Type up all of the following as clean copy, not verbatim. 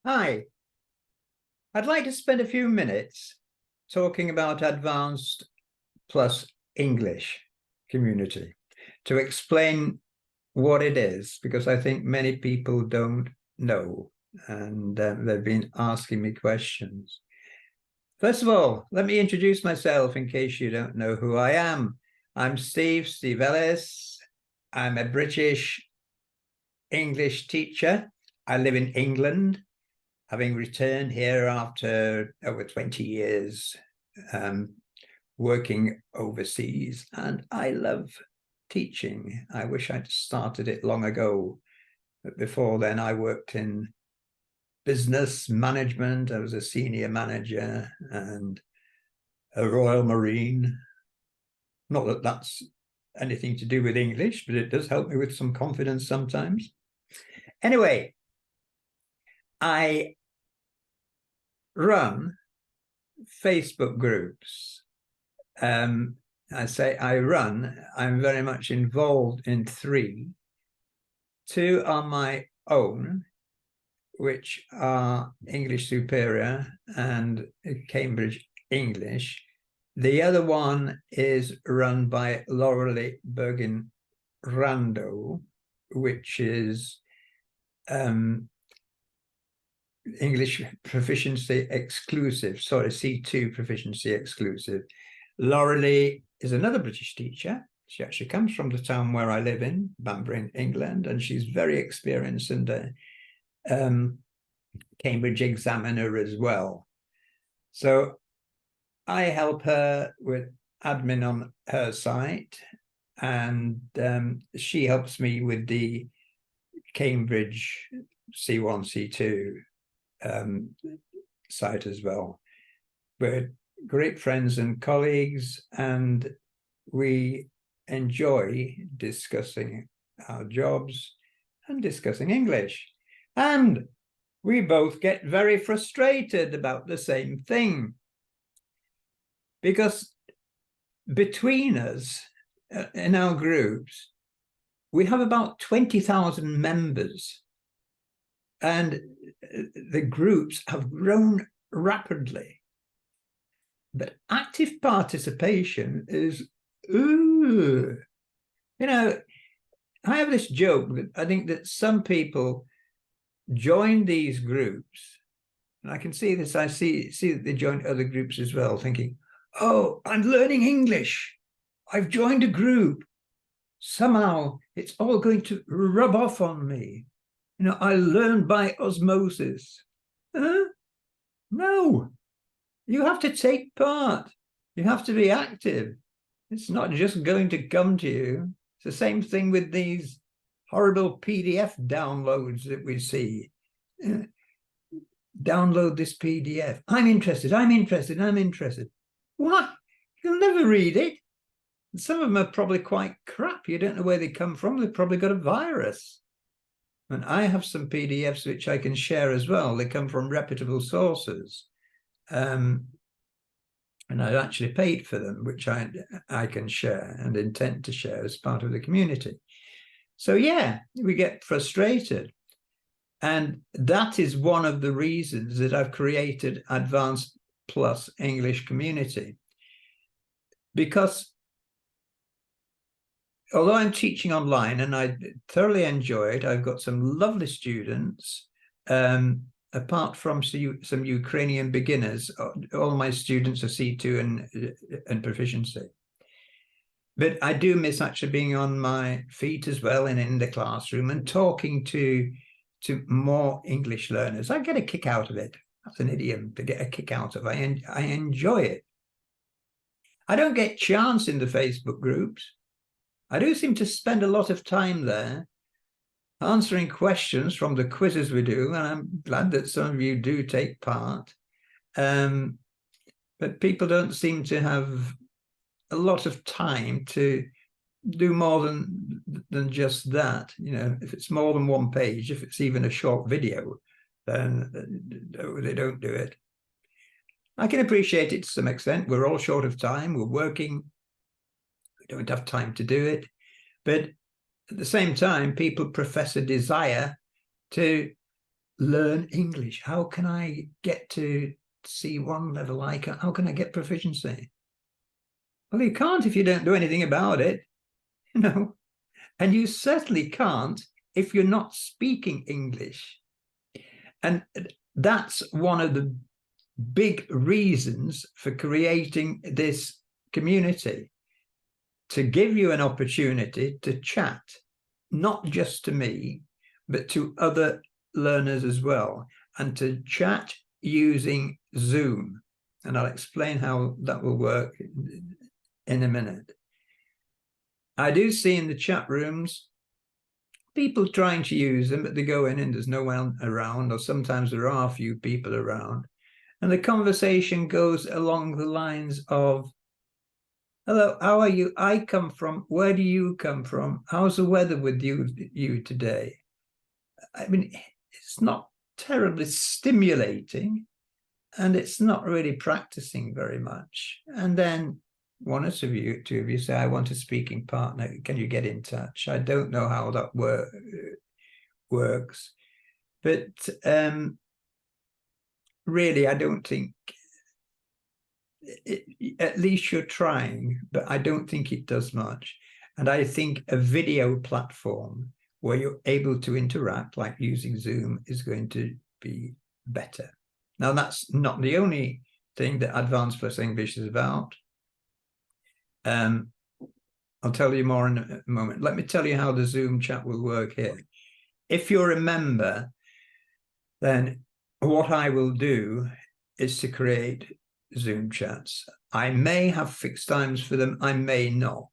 Hi, I'd like to spend a few minutes talking about Advanced Plus English Community to explain what it is, because I think many people don't know, and they've been asking me questions. First of all, let me introduce myself in case you don't know who I am. I'm Steve Ellis. I'm a British English teacher. I live in England, having returned here after over 20 years working overseas, and I love teaching. I wish I'd started it long ago, but before then I worked in business management. I was a senior manager and a Royal Marine. Not that that's anything to do with English, but it does help me with some confidence sometimes. Anyway, I run Facebook groups. I say I run, I'm very much involved in three. Two are my own, which are English Superior and Cambridge English. The other one is run by Laurelie Bergin Rando, which is English Proficiency Exclusive, sorry, C2 Proficiency Exclusive. Laurelie is another British teacher. She actually comes from the town where I live in, Banbury, England, and she's very experienced and Cambridge examiner as well. So I help her with admin on her site, and she helps me with the Cambridge C1, C2 site as well. We're great friends and colleagues, and we enjoy discussing our jobs and discussing English. And we both get very frustrated about the same thing, because between us in our groups, we have about 20,000 members, and the groups have grown rapidly. But active participation is, ooh. You know, I have this joke that I think that some people join these groups, and I can see this, I see that they join other groups as well, thinking, oh, I'm learning English. I've joined a group. Somehow it's all going to rub off on me. You know, I learn by osmosis. No, you have to take part. You have to be active. It's not just going to come to you. It's the same thing with these horrible PDF downloads that we see. Download this PDF. I'm interested. What? You'll never read it. Some of them are probably quite crap. You don't know where they come from. They've probably got a virus. And I have some PDFs which I can share as well. They come from reputable sources. And I actually paid for them, which I can share and intend to share as part of the community. So yeah, we get frustrated. And that is one of the reasons that I've created Advanced Plus English Community. Because although I'm teaching online and I thoroughly enjoy it, I've got some lovely students. Apart from some Ukrainian beginners, all my students are C2 and proficiency. But I do miss actually being on my feet as well and in the classroom and talking to more English learners. I get a kick out of it. That's an idiom, to get a kick out of. I enjoy it. I don't get chance in the Facebook groups. I do seem to spend a lot of time there answering questions from the quizzes we do, and I'm glad that some of you do take part. But people don't seem to have a lot of time to do more than just that. You know, if it's more than one page, if it's even a short video, then they don't do it. I can appreciate it to some extent. We're all short of time. We're working. We don't have time to do it. But at the same time, people profess a desire to learn English? How can I get to C1 level? How can I get proficiency? Well, you can't if you don't do anything about it, you know, and you certainly can't if you're not speaking English. And that's one of the big reasons for creating this community, to give you an opportunity to chat, not just to me, but to other learners as well, and to chat using Zoom. And I'll explain how that will work in a minute. I do see in the chat rooms people trying to use them, but they go in and there's no one around, or sometimes there are a few people around. And the conversation goes along the lines of, hello, how are you? I come from, where do you come from? How's the weather with you today? I mean, it's not terribly stimulating, and it's not really practicing very much. And then one or two of you say, I want a speaking partner. Can you get in touch? I don't know how that works. But really, I don't think, at least you're trying, but I don't think it does much. And I think a video platform where you're able to interact, like using Zoom, is going to be better. Now, that's not the only thing that Advanced Plus English is about. I'll tell you more in a moment. Let me tell you how the Zoom chat will work here. If you're a member, then what I will do is to create Zoom chats. I may have fixed times for them, I may not.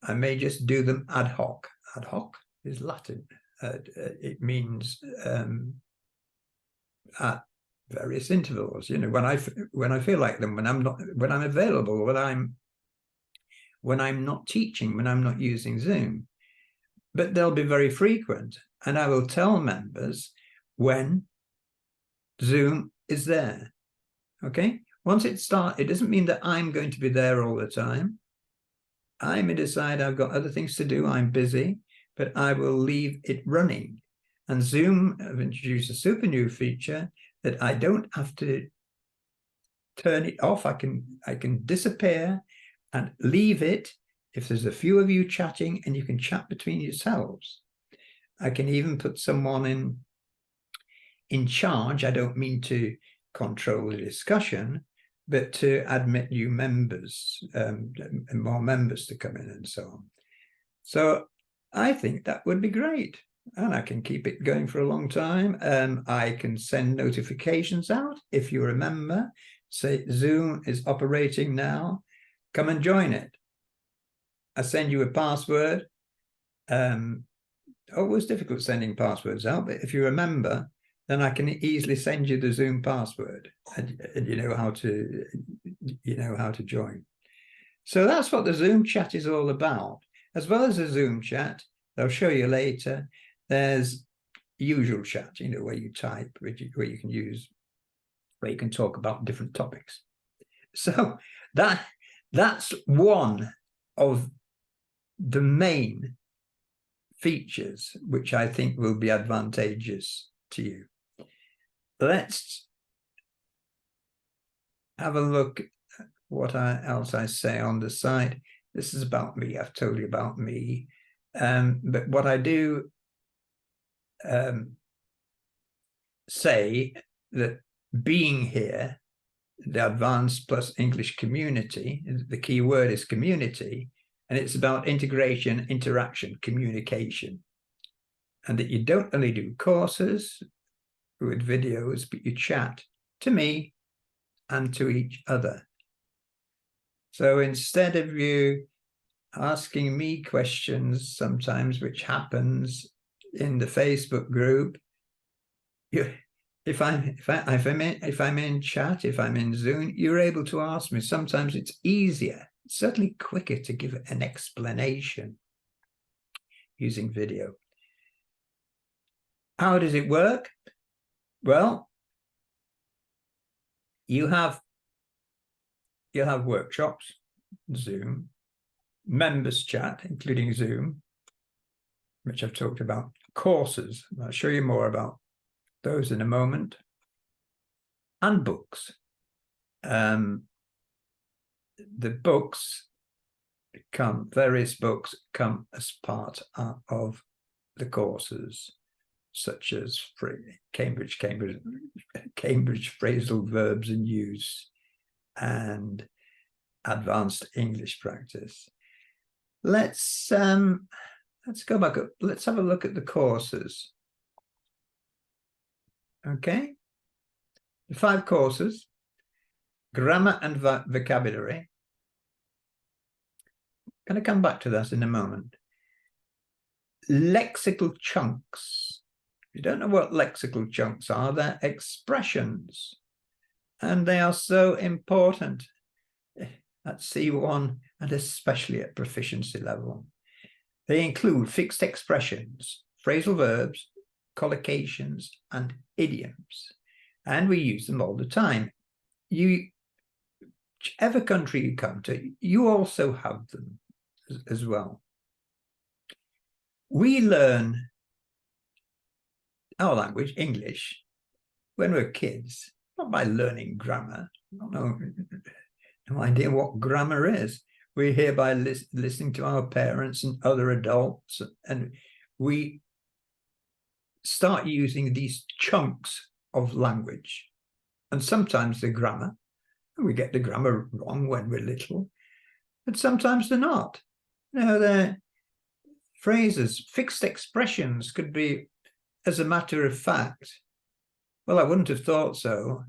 I may just do them ad hoc. Ad hoc is Latin. It means at various intervals, you know, when I feel like them, when I'm available, when I'm not teaching, when I'm not using Zoom. But they'll be very frequent, and I will tell members when Zoom is there. Okay, once it starts, it doesn't mean that I'm going to be there all the time. I may decide I've got other things to do, I'm busy, but I will leave it running. And Zoom have introduced a super new feature that I don't have to turn it off. I can disappear and leave it if there's a few of you chatting, and you can chat between yourselves. I can even put someone in charge. I don't mean to control the discussion, but to admit new members, and more members to come in and so on. So I think that would be great. And I can keep it going for a long time. I can send notifications out. If you remember, say Zoom is operating now, come and join it. I send you a password. Always difficult sending passwords out, but if you remember, then I can easily send you the Zoom password, and you know how to join. So that's what the Zoom chat is all about. As well as the Zoom chat, they'll show you later, there's usual chat, you know, where you type, where you can use, where you can talk about different topics. So that's one of the main features which I think will be advantageous to you. Let's have a look at what else I say on the site. This is about me. I've told you about me. But what I do say, that being here, the Advanced Plus English community, the key word is community, and it's about integration, interaction, communication. And that you don't only do courses with videos, but you chat to me and to each other. So instead of you asking me questions sometimes, which happens in the Facebook group, if I'm in chat, if I'm in Zoom, you're able to ask me. Sometimes it's easier, certainly quicker, to give an explanation using video. How does it work? Well, you'll have workshops, Zoom, members chat, including Zoom, which I've talked about, courses. I'll show you more about those in a moment, and books. The books various books come as part of the courses, such as Cambridge Phrasal Verbs in Use and Advanced English Practice. Let's go back up. Let's have a look at the courses. Okay, the 5 courses: grammar and vocabulary. I'm going to come back to that in a moment. Lexical chunks. If you don't know what lexical chunks are, they're expressions, and they are so important at C1 and especially at proficiency level. They include fixed expressions, phrasal verbs, collocations, and idioms, and we use them all the time. Whichever country you come to, you also have them as well. We learn our language, English, when we're kids, not by learning grammar. No idea what grammar is. We're here by listening to our parents and other adults, and we start using these chunks of language. And sometimes the grammar, and we get the grammar wrong when we're little, but sometimes they're not. They're phrases, fixed expressions could be, as a matter of fact, well, I wouldn't have thought so.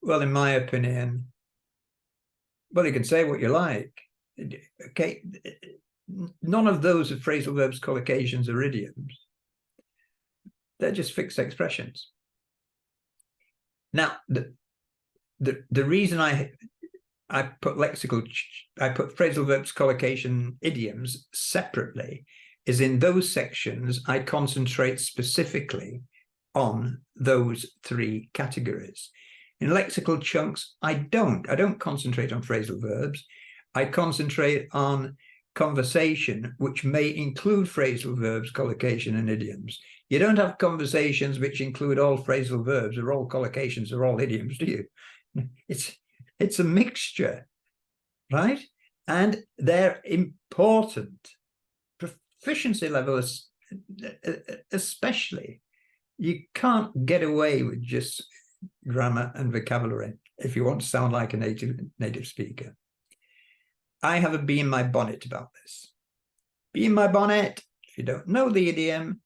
Well, in my opinion, well, you can say what you like. Okay, none of those are phrasal verbs, collocations, or idioms. They're just fixed expressions. Now, the reason I put phrasal verbs, collocation, idioms separately is in those sections I concentrate specifically on those 3 categories. In lexical chunks, I don't concentrate on phrasal verbs. I concentrate on conversation, which may include phrasal verbs, collocation, and idioms. You don't have conversations which include all phrasal verbs or all collocations or all idioms, do you? It's a mixture, right? And they're important. Proficiency levels, especially. You can't get away with just grammar and vocabulary if you want to sound like a native speaker. I have a bee in my bonnet about this. Bee in my bonnet, if you don't know the idiom,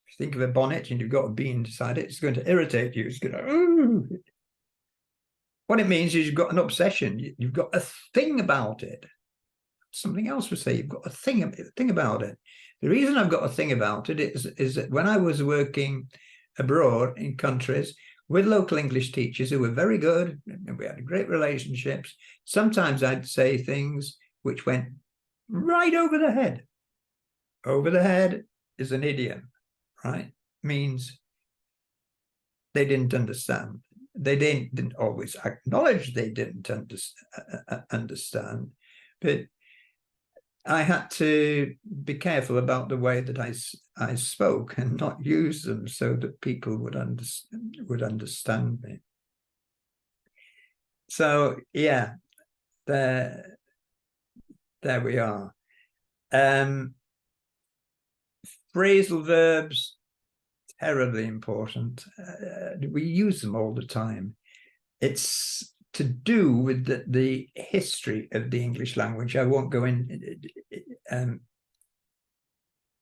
if you think of a bonnet and you've got a bee inside it, it's going to irritate you. It's going to, ooh. What it means is you've got an obsession. You've got a thing about it. Something else would say you've got a thing about it. The reason I've got a thing about it is that when I was working abroad in countries with local English teachers who were very good, and we had great relationships, sometimes I'd say things which went right over the head. Over the head is an idiom, right? Means they didn't understand. They didn't always acknowledge they didn't understand, but I had to be careful about the way that I spoke and not use them so that people would understand me. So yeah, there we are. Phrasal verbs, terribly important. We use them all the time. It's to do with the history of the English language. I won't go into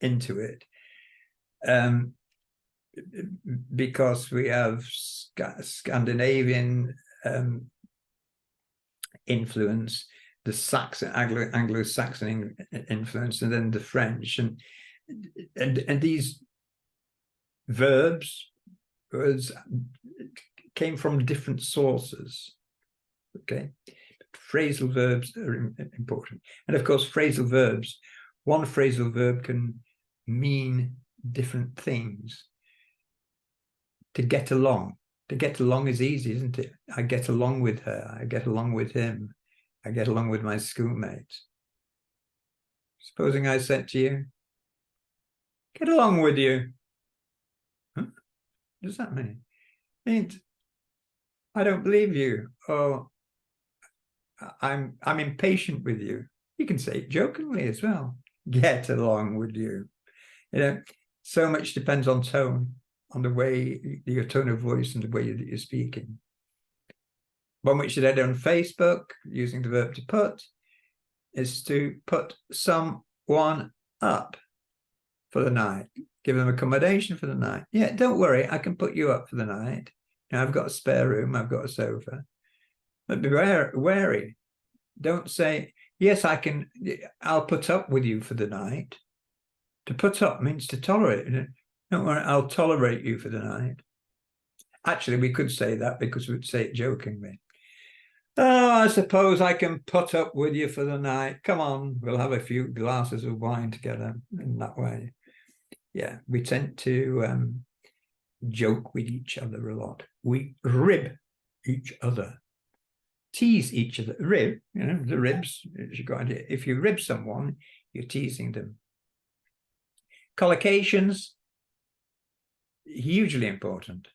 it because we have Scandinavian influence, the Anglo-Saxon influence, and then the French, and these verbs came from different sources. Okay, phrasal verbs are important, and of course, phrasal verbs. One phrasal verb can mean different things. To get along is easy, isn't it? I get along with her. I get along with him. I get along with my schoolmates. Supposing I said to you, "Get along with you." Huh? does that mean? It means I don't believe you, or I'm impatient with you. You can say it jokingly as well. Get along with you. You know, so much depends on tone, on the way, your tone of voice and the way that you're speaking. One which I did on Facebook, using the verb to put, is to put someone up for the night. Give them accommodation for the night. Yeah, don't worry, I can put you up for the night. Now, I've got a spare room, I've got a sofa. But be wary. Don't say, yes, I'll put up with you for the night. To put up means to tolerate. Don't worry, I'll tolerate you for the night. Actually, we could say that because we'd say it jokingly. Oh, I suppose I can put up with you for the night. Come on, we'll have a few glasses of wine together in that way. Yeah, we tend to joke with each other a lot. We rib each other, tease each other. Rib, you know, the ribs. If you rib someone, you're teasing them. Collocations, hugely important.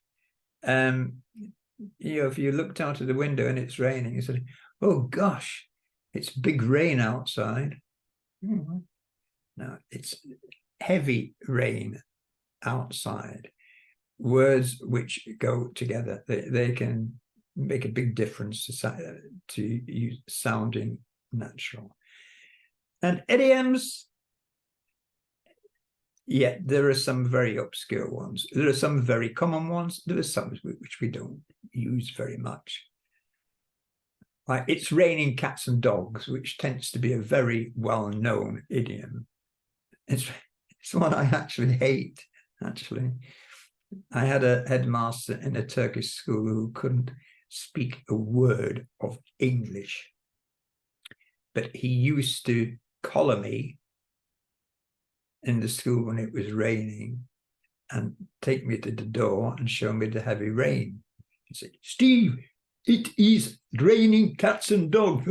You know, if you looked out of the window and it's raining, you said, "Oh gosh, it's big rain outside." No, it's heavy rain outside. Words which go together, they can make a big difference to you sounding natural. And idioms, yeah, there are some very obscure ones. There are some very common ones. There are some which we don't use very much. Like, it's raining cats and dogs, which tends to be a very well-known idiom. It's one I actually hate, actually. I had a headmaster in a Turkish school who couldn't speak a word of English, but he used to collar me in the school when it was raining and take me to the door and show me the heavy rain. He said, "Steve, it is raining cats and dogs."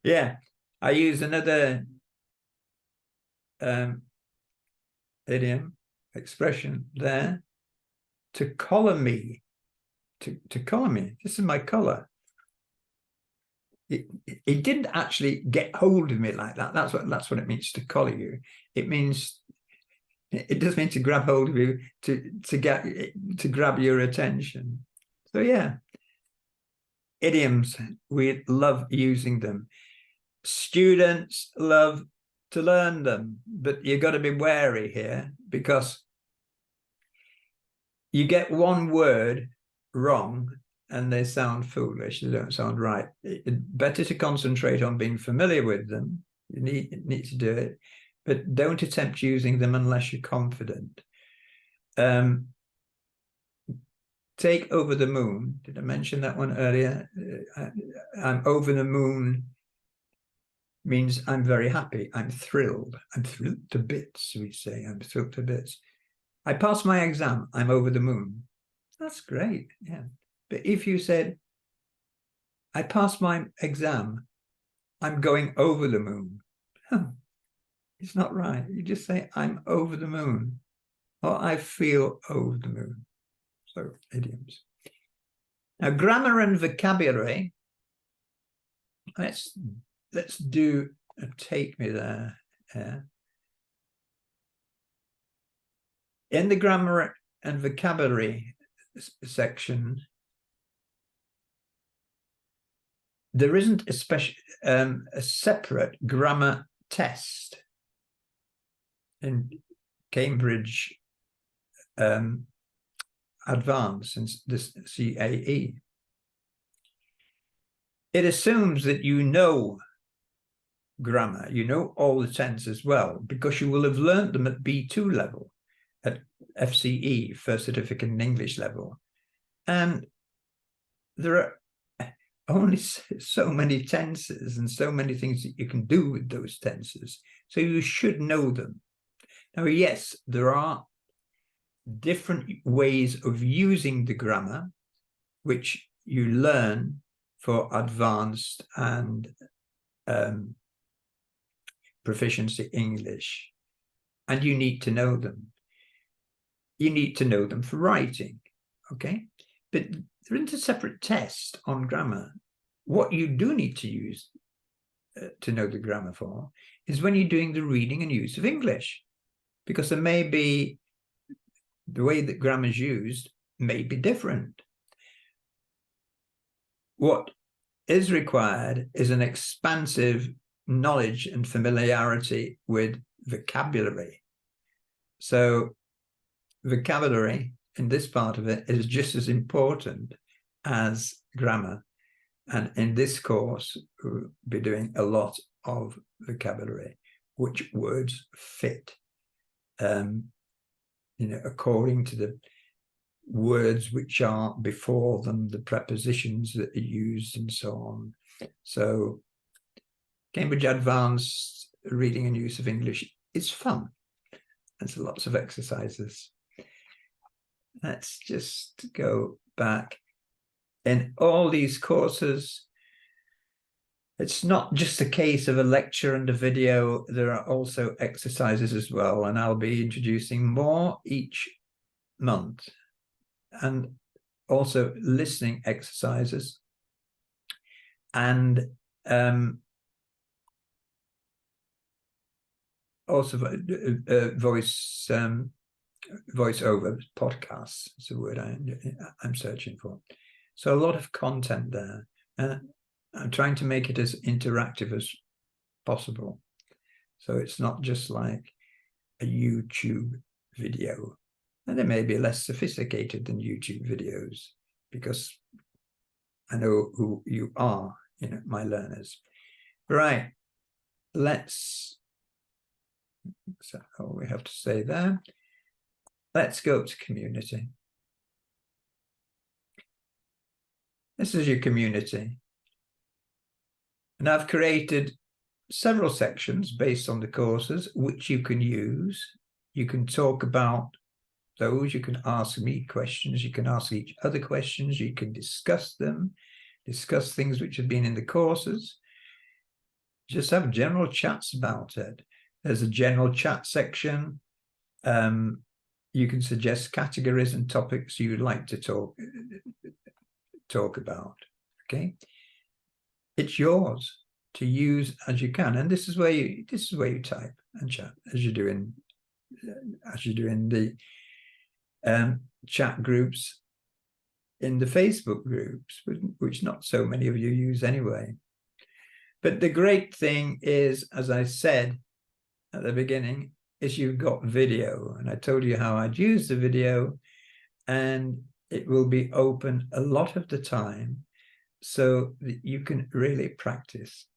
Yeah, I use another idiom, expression there, to collar me. To collar me. This is my collar. It didn't actually get hold of me like that. That's what it means to collar you. It does mean to grab hold of you, to grab your attention. So yeah, idioms, we love using them. Students love to learn them, but you've got to be wary here, because you get one word wrong and they sound foolish, they don't sound right. It's better to concentrate on being familiar with them. You need to do it, but don't attempt using them unless you're confident. Take over the moon. Did I mention that one earlier? I'm over the moon means I'm very happy. I'm thrilled. I'm thrilled to bits, we say. I'm thrilled to bits. I passed my exam. I'm over the moon. That's great. Yeah. But if you said, I passed my exam, I'm going over the moon, it's not right. You just say, I'm over the moon, or I feel over the moon. So idioms. Now, grammar and vocabulary. Let's do a take me there. In the grammar and vocabulary section, there isn't a separate grammar test in Cambridge Advanced, and this CAE. It assumes that you know grammar, you know all the tenses well, because you will have learned them at B2 level, at FCE, First Certificate in English level. And there are only so many tenses and so many things that you can do with those tenses. So you should know them. Now, yes, there are different ways of using the grammar, which you learn for advanced and proficiency English, and you need to know them. you need to know them for writing, okay? But there isn't a separate test on grammar. What you do need to use to know the grammar for is when you're doing the reading and use of English, because there may be, the way that grammar is used may be different. What is required is an expansive knowledge and familiarity with vocabulary. So vocabulary in this part of it is just as important as grammar. And in this course, we'll be doing a lot of vocabulary, which words fit, according to the words which are before them, the prepositions that are used, and so on. So Cambridge Advanced Reading and Use of English is fun. There's lots of exercises. Let's just go back. In all these courses, it's not just a case of a lecture and a video. There are also exercises as well, and I'll be introducing more each month, and also listening exercises, and also voiceover podcasts is the word I'm searching for. So a lot of content there, and I'm trying to make it as interactive as possible. So it's not just like a YouTube video, and they may be less sophisticated than YouTube videos, because I know who you are, my learners. Right, let's, so all we have to say there. Let's go to community. This is your community. And I've created several sections based on the courses, which you can use. You can talk about those, you can ask me questions, you can ask each other questions, you can discuss them, discuss things which have been in the courses. Just have general chats about it. There's a general chat section. You can suggest categories and topics you'd like to talk about, okay? It's yours to use as you can, and this is where you type and chat as you're doing the chat groups in the Facebook groups, which not so many of you use anyway. But the great thing is, as I said at the beginning, is you've got video, and I told you how I'd use the video, and it will be open a lot of the time so that you can really practice,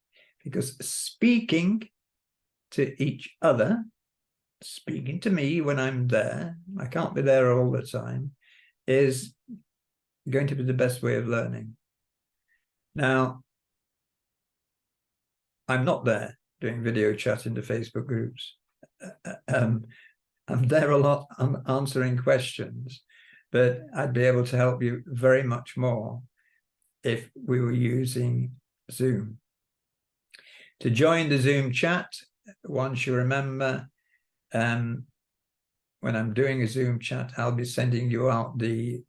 because speaking to each other, speaking to me when I'm there, I can't be there all the time, is going to be the best way of learning. Now, I'm not there doing video chat in the Facebook groups. I'm there a lot, I'm answering questions, but I'd be able to help you very much more if we were using Zoom. To join the Zoom chat, once you remember, when I'm doing a Zoom chat, I'll be sending you out the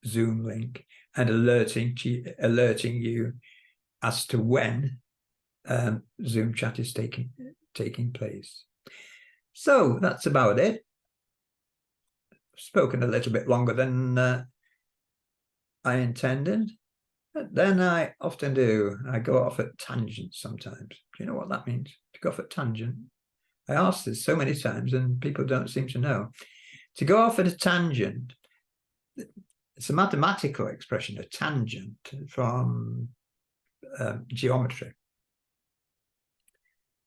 Zoom link and alerting you as to when Zoom chat is taking place. So that's about it. I've spoken a little bit longer than I intended. But then I often do. I go off at tangents sometimes. Do you know what that means? To go off at tangent. I asked this so many times and people don't seem to know. To go off at a tangent, it's a mathematical expression, a tangent from geometry.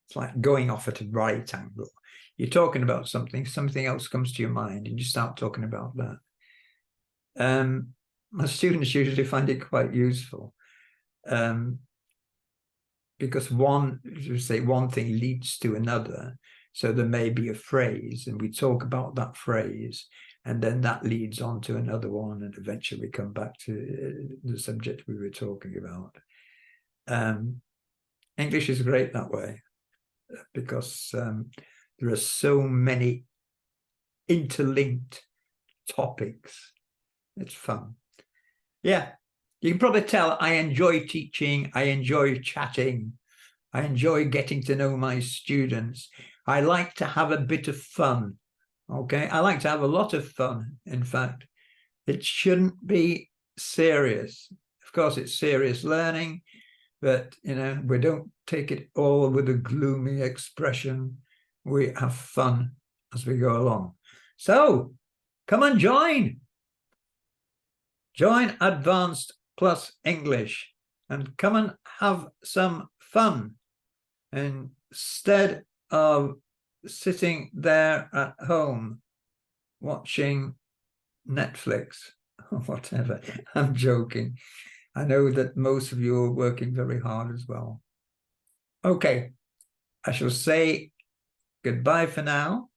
It's like going off at a right angle. You're talking about something else comes to your mind, and you start talking about that. My students usually find it quite useful, because one thing leads to another. So there may be a phrase, and we talk about that phrase, and then that leads on to another one, and eventually we come back to the subject we were talking about. English is great that way, because there are so many interlinked topics. It's fun. Yeah, you can probably tell I enjoy teaching. I enjoy chatting. I enjoy getting to know my students. I like to have a bit of fun. Okay, I like to have a lot of fun. In fact, it shouldn't be serious. Of course, it's serious learning, but we don't take it all with a gloomy expression. We have fun as we go along. So come and join Advanced Plus English and come and have some fun instead of sitting there at home watching Netflix or whatever. I'm joking. I know that most of you are working very hard as well. Okay, I shall say goodbye for now,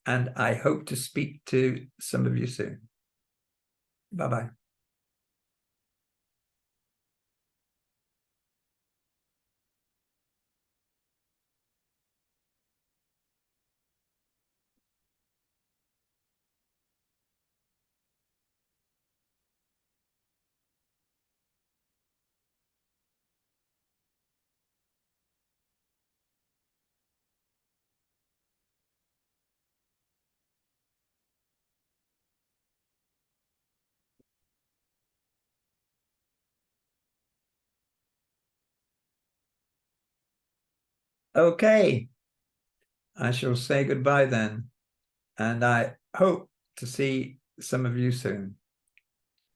and I hope to speak to some of you soon. Bye-bye. Okay, I shall say goodbye then, and I hope to see some of you soon.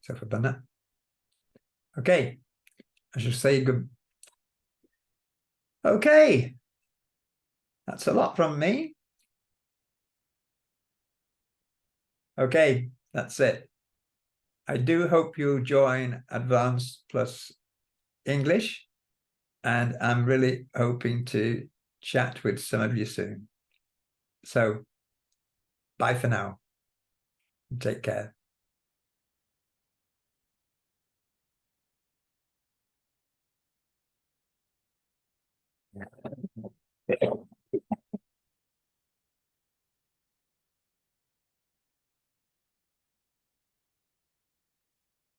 So for Bana. Okay, I shall say good. Okay, that's a lot from me. Okay, that's it. I do hope you join Advanced Plus English, and I'm really hoping to chat with some of you soon. So bye for now. Take care.